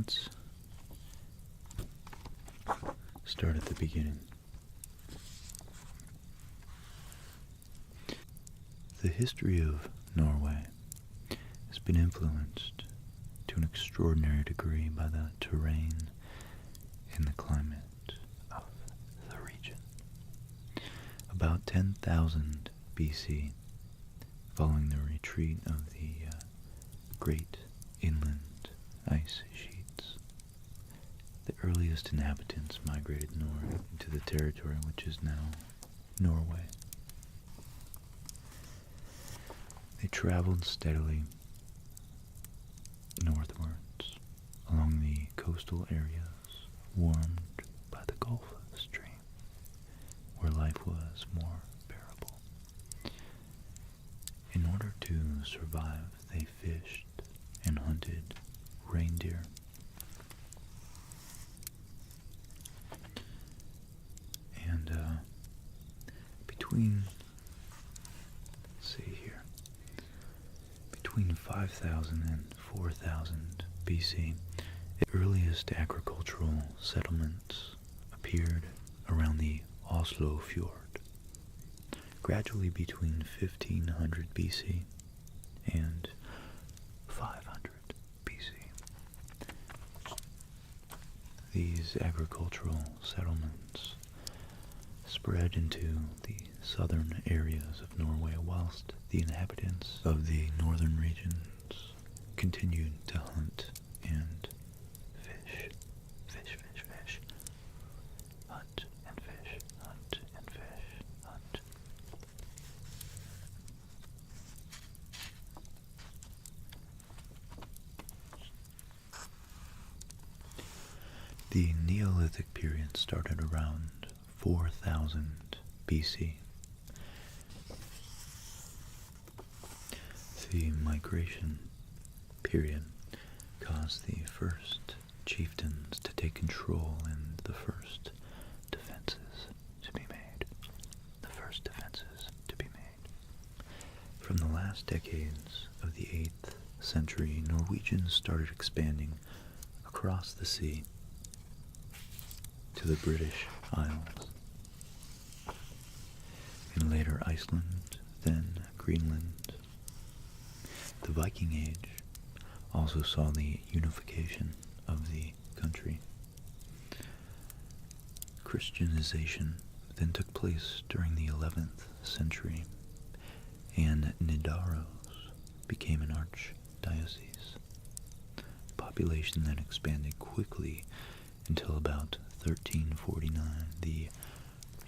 let's start at the beginning. The history of Norway has been influenced to an extraordinary degree by the terrain and the climate of the region. About 10,000 BC, following the retreat of the great inland ice sheets, the earliest inhabitants migrated north into the territory which is now Norway. They traveled steadily northwards along the coastal areas warmed by the Gulf Stream, where life was more bearable. In order to survive, they fished and hunted reindeer. And between 5,000 and 4,000 BC, the earliest agricultural settlements appeared around the Oslo Fjord. Gradually between 1500 BC and 500 BC, these agricultural settlements spread into the southern areas of Norway, whilst the inhabitants of the northern regions continued to hunt and fish. Hunt and fish, hunt and fish, hunt. The Neolithic period started around 4,000 BC. The migration period caused the first chieftains to take control and the first defenses to be made. From the last decades of the 8th century, Norwegians started expanding across the sea to the British Isles, and later Iceland, then Greenland. The Viking Age also saw the unification of the country. Christianization then took place during the 11th century, and Nidaros became an archdiocese. Population then expanded quickly until about 1349, the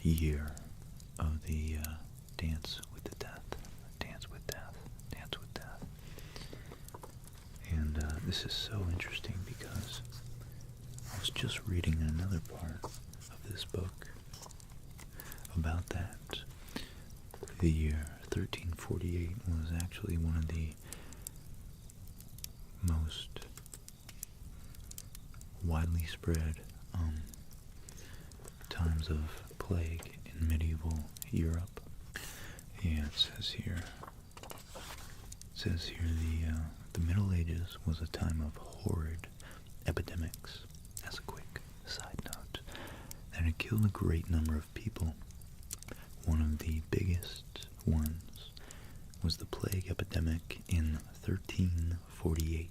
year of the Dance with Death. And this is so interesting because I was just reading another part of this book about that. The year 1348 was actually one of the most widely spread times of plague in medieval Europe. Yeah, it says here the Middle Ages was a time of horrid epidemics. As a quick side note, that had killed a great number of people. One of the biggest ones was the plague epidemic in 1348,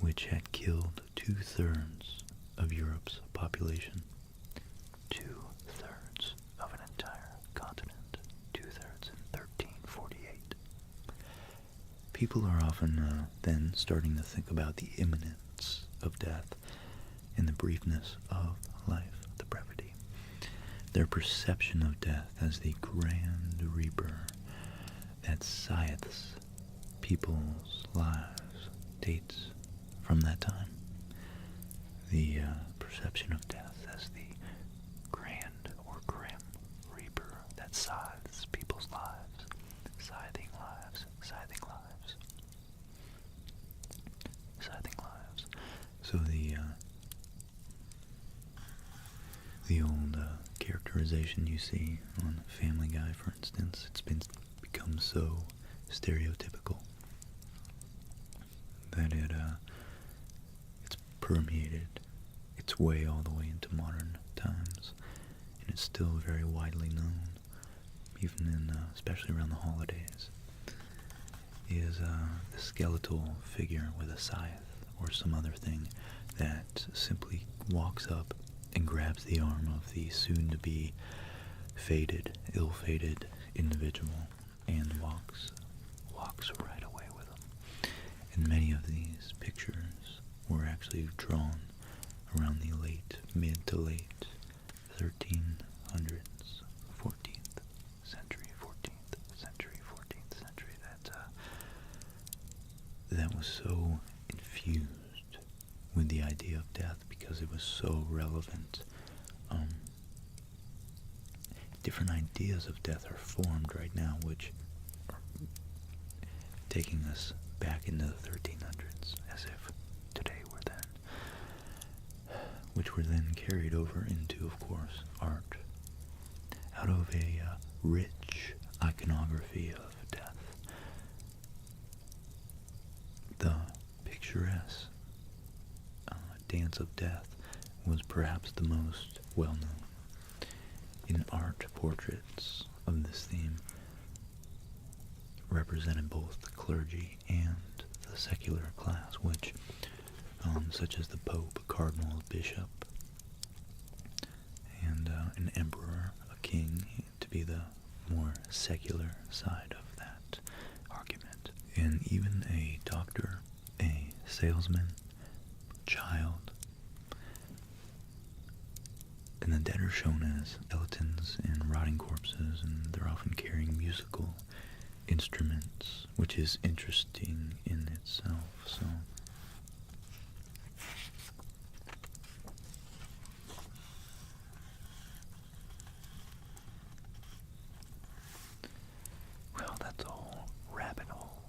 which had killed 2/3 of Europe's population. 2/3 of an entire continent. 2/3 in 1348. People are often then starting to think about the imminence of death and the briefness of life, the brevity. Their perception of death as the grand reaper that scythes people's lives dates from that time. The perception of death as the grand or grim reaper that scythes people's lives, scything lives. So the old characterization you see on Family Guy, for instance, it's become so stereotypical that it's permeated its way all the way into modern times, and it's still very widely known, even in, especially around the holidays, is the skeletal figure with a scythe or some other thing that simply walks up and grabs the arm of the soon-to-be faded, ill-fated individual and walks right away with them. And many of these pictures were actually drawn around the mid to late 1300s, 14th century, 14th century, 14th century. That was so infused with the idea of death because it was so relevant. Different ideas of death are formed right now, which are taking us back into the 1300s, as if today were then, which were then carried over into, of course, art, out of a rich iconography of death. The picturesque dance of death was perhaps the most well-known. In art, portraits of this theme represented both the clergy and the secular class, which, such as the Pope, a cardinal, a bishop, and an emperor, a king, to be the more secular side of that argument. And even a doctor, a salesman, child, and the dead are shown as skeletons and rotting corpses, and they're often carrying musical instruments, which is interesting in itself. Well, that's a whole rabbit hole.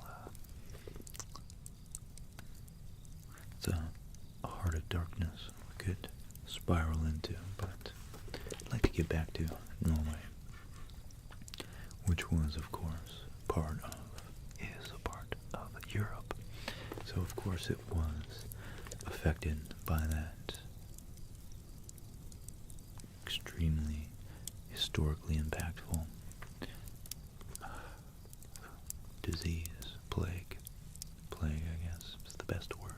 It's a heart of darkness we could spiral into, but I'd like to get back to Norway, which was, of course, is a part of Europe. So, of course, it was affected by that extremely historically impactful disease, plague, I guess, is the best word.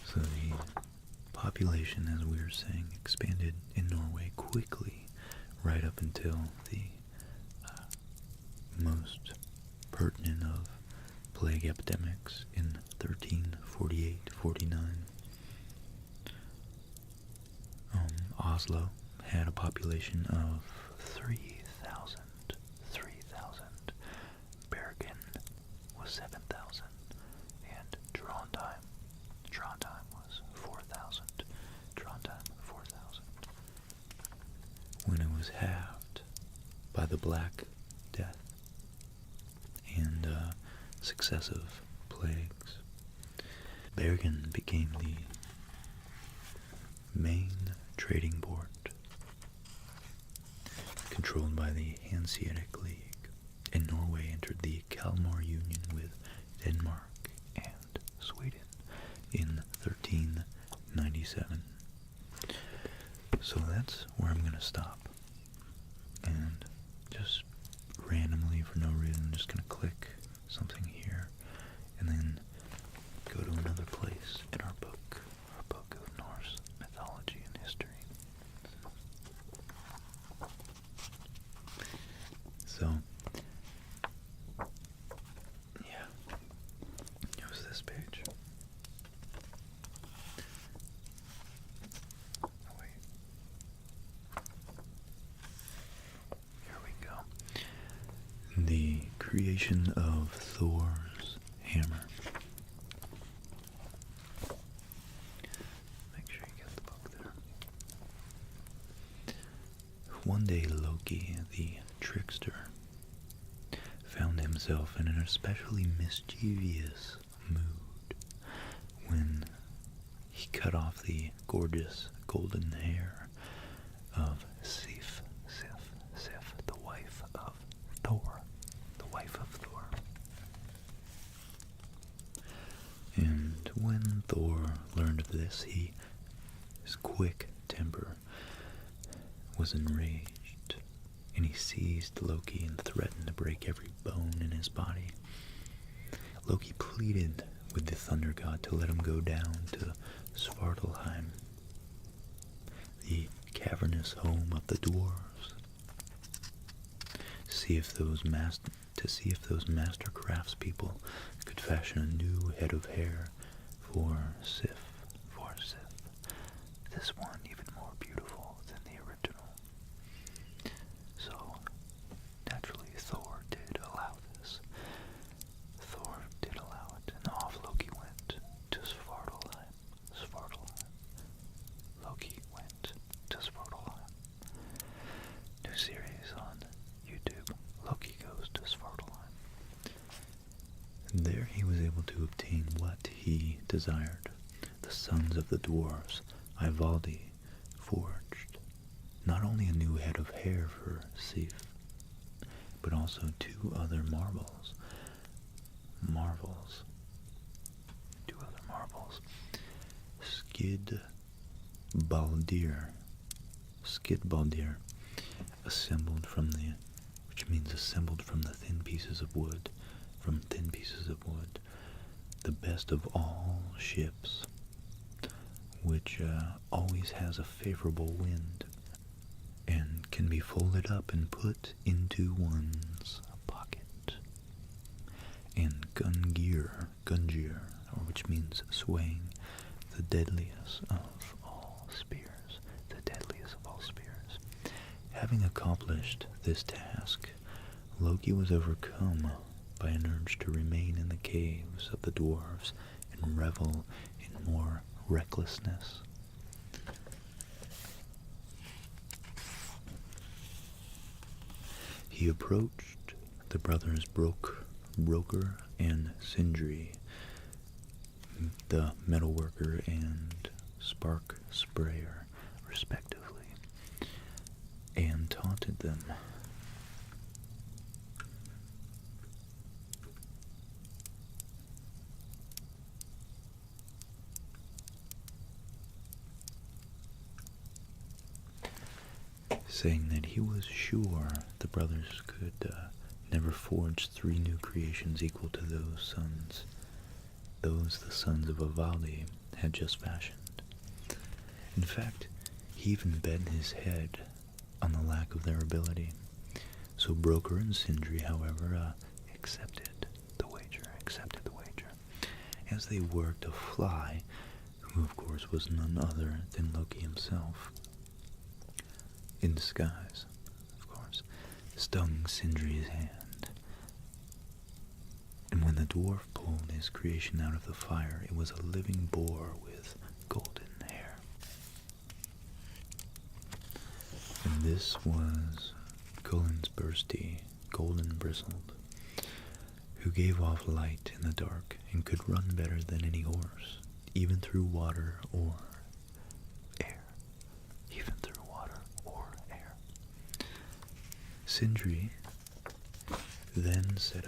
So the population, as we were saying, expanded in Norway quickly, right up until the most pertinent of plague epidemics in 1348-49. Oslo had a population of 3,000. Bergen was 7,000. And Trondheim was 4,000. When it was halved by the Black Death and successive plagues, Bergen became the main trading port, controlled by the Hanseatic League, and Norway entered the Kalmar Union with Denmark and Sweden in 1397. So that's where I'm going to stop, and just randomly, for no reason, I'm just going to click something here, and then go to another place in our book of Norse mythology and history. So, yeah, it was this page. Oh, wait. Here we go. The creation of Thor's hammer. Make sure you get the book there. One day Loki, the trickster, found himself in an especially mischievous mood when he cut off the gorgeous golden hair of Sif, the wife when Thor learned of this, his quick temper was enraged, and he seized Loki and threatened to break every bone in his body. Loki pleaded with the Thunder God to let him go down to Svartalheim, the cavernous home of the dwarves, to see if those master craftspeople could fashion a new head of hair for Sif. This one even more beautiful than the original. So, naturally, Thor did allow this. Thor did allow it, and off Loki went to Svartalheim. Loki went to Svartalheim. New series on YouTube. Loki goes to Svartalheim. And there he was able to obtain what he desired. The sons of the dwarves, Ivaldi, forged not only a new head of hair for Sif, but also two other marvels. Skidbaldir, assembled from the thin pieces of wood, the best of all ships, which always has a favorable wind and can be folded up and put into one's pocket. And Gungear, which means swaying, the deadliest of all spears. Having accomplished this task, Loki was overcome by an urge to remain in the caves of the dwarves and revel in more recklessness. He approached the brothers Broker and Sindri, the metalworker and spark sprayer, respectively, and taunted them. Saying that he was sure the brothers could never forge 3 new creations equal to those the sons of Ivaldi had just fashioned. In fact, he even bet his head on the lack of their ability. So Broker and Sindri, however, accepted the wager, as they worked a fly, who of course was none other than Loki himself, in disguise, of course, stung Sindri's hand. And when the dwarf pulled his creation out of the fire, it was a living boar with golden hair. And this was Golden Bristled, who gave off light in the dark and could run better than any horse, even through water or air. Sindri then set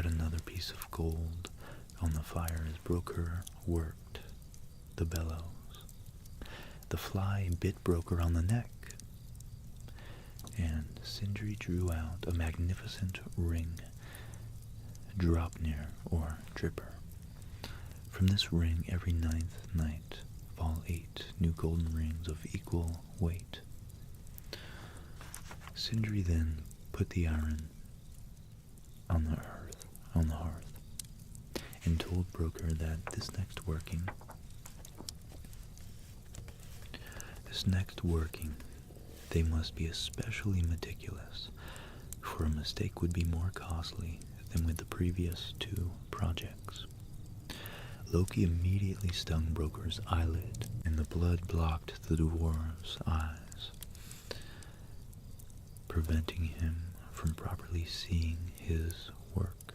another piece of gold on the fire as Broker worked the bellows. The fly bit Broker on the neck, and Sindri drew out a magnificent ring, Dropnir or Dripper. From this ring, every 9th night fall 8 new golden rings of equal weight. Sindri then put the iron on the hearth, and told Broker that this next working, they must be especially meticulous, for a mistake would be more costly than with the previous 2 projects. Loki immediately stung Broker's eyelid, and the blood blocked the dwarf's eyes, preventing him from properly seeing his work.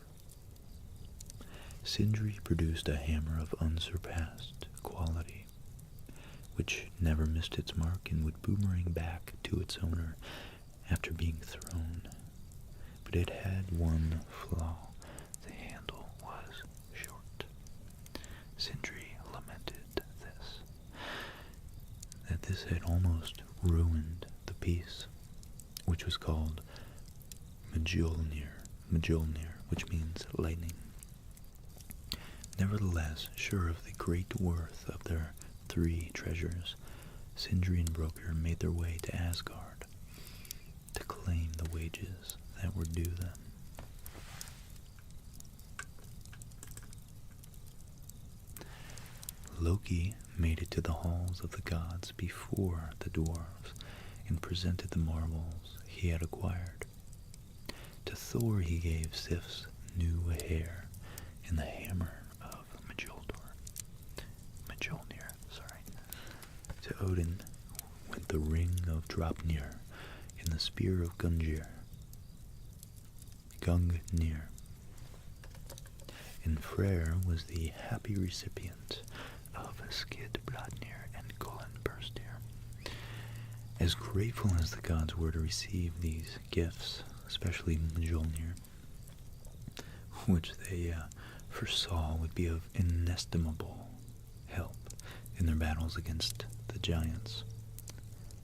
Sindri produced a hammer of unsurpassed quality, which never missed its mark and would boomerang back to its owner after being thrown. But it had one flaw. The handle was short. This had almost ruined the peace, which was called Mjolnir, which means lightning. Nevertheless, sure of the great worth of their 3 treasures, Sindri and Brokkr made their way to Asgard to claim the wages that were due them. Loki made it to the halls of the gods before the dwarves and presented the marvels he had acquired. To Thor he gave Sif's new hair and the hammer of Mjolnir. To Odin went the ring of Draupnir and the spear of Gungnir. And Freyr was the happy recipient of Skidbladnir and Gullinburstir. As grateful as the gods were to receive these gifts, especially Mjolnir, which they foresaw would be of inestimable help in their battles against the giants,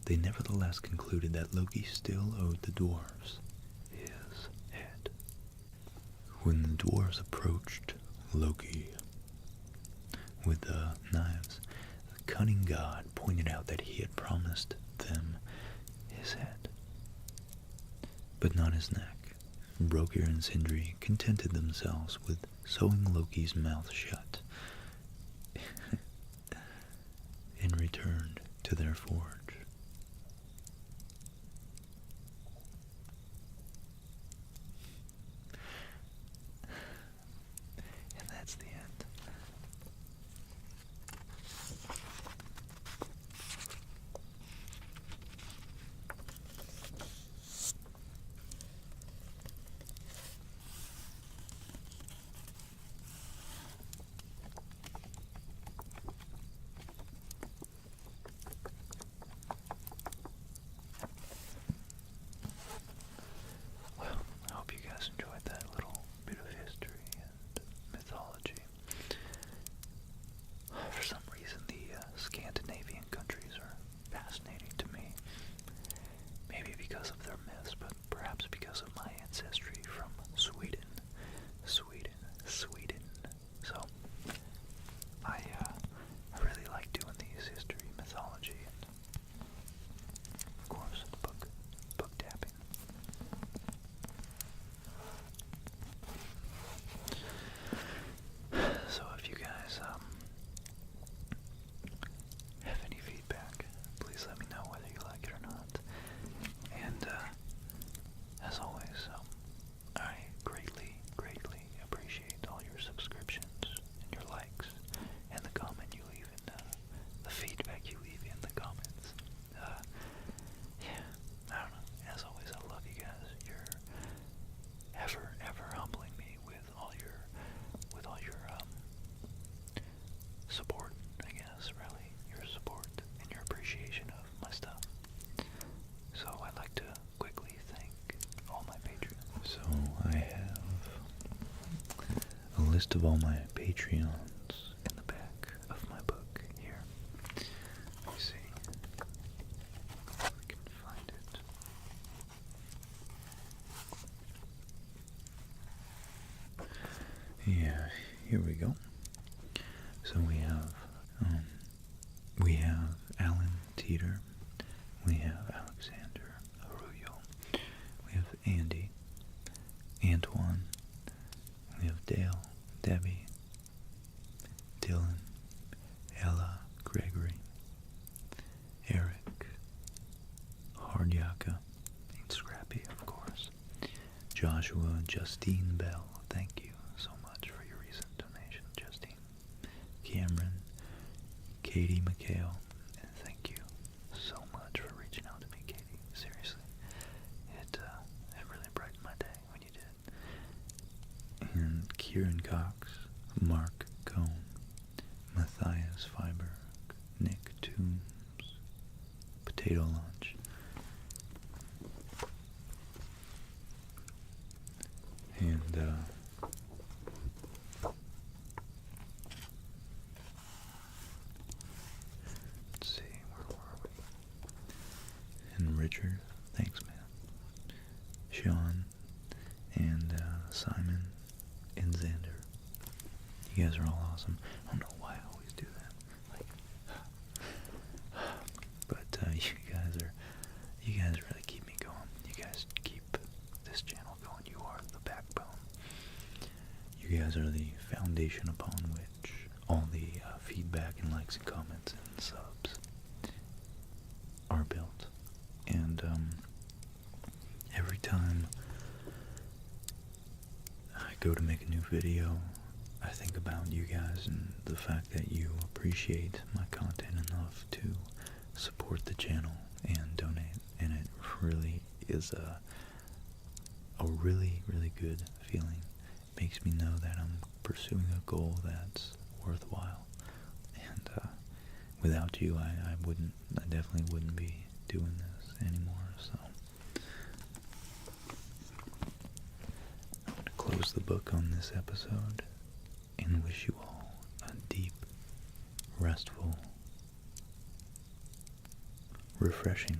they nevertheless concluded that Loki still owed the dwarves his head. When the dwarves approached Loki with the knives, the cunning god pointed out that he had promised them his head, but not his neck. Brokkr and Sindri contented themselves with sewing Loki's mouth shut and returned to their forge. And that's the end. Enjoyed that little bit of history and mythology. For some reason, the Scandinavian countries are fascinating to me. Maybe because of their myths, but perhaps because of my ancestry from Sweden. So, I really like doing these history, mythology, and of course, book tapping. So if you guys have any feedback, please let me know whether you like it or not. And as always, I greatly appreciate all your subscriptions and your likes and the comment you leave in the feedback you leave in the comments. Yeah, I don't know. As always, I love you guys. You're ever humbling me with all your support, I guess, really. Your support and your appreciation of my stuff. So I'd like to quickly thank all my patrons. So I have a list of all my Patreons in the back of my book here. Let me see if I can find it. Yeah, here we go. So we have Alan Teeter, we have Alexander Arroyo, we have Andy, Antoine, we have Dale, Debbie, Dylan, Ella, Gregory, Eric, Hardyaka, and Scrappy, of course, Joshua, Justine Bell, thank you so much for your recent donation, Justine, Cameron, Katie McHale, and thank you so much for reaching out to me, Katie. Seriously, it really brightened my day when you did. And Kieran Cox, Mark Cohn, Matthias Feiberg, Nick Toombs, Potato Lunch, and Richard, thanks, man. Sean, and Simon, and Xander. You guys are all awesome. I don't know why I always do that. But you guys really keep me going. You guys keep this channel going. You are the backbone. You guys are the foundation upon which all the feedback and likes and comments and subs are built. And every time I go to make a new video, I think about you guys and the fact that you appreciate my content enough to support the channel and donate, and it really is a really, really good feeling. It makes me know that I'm pursuing a goal that's worthwhile, and without you, I definitely wouldn't be doing this anymore. So I'm going to close the book on this episode and wish you all a deep, restful, refreshing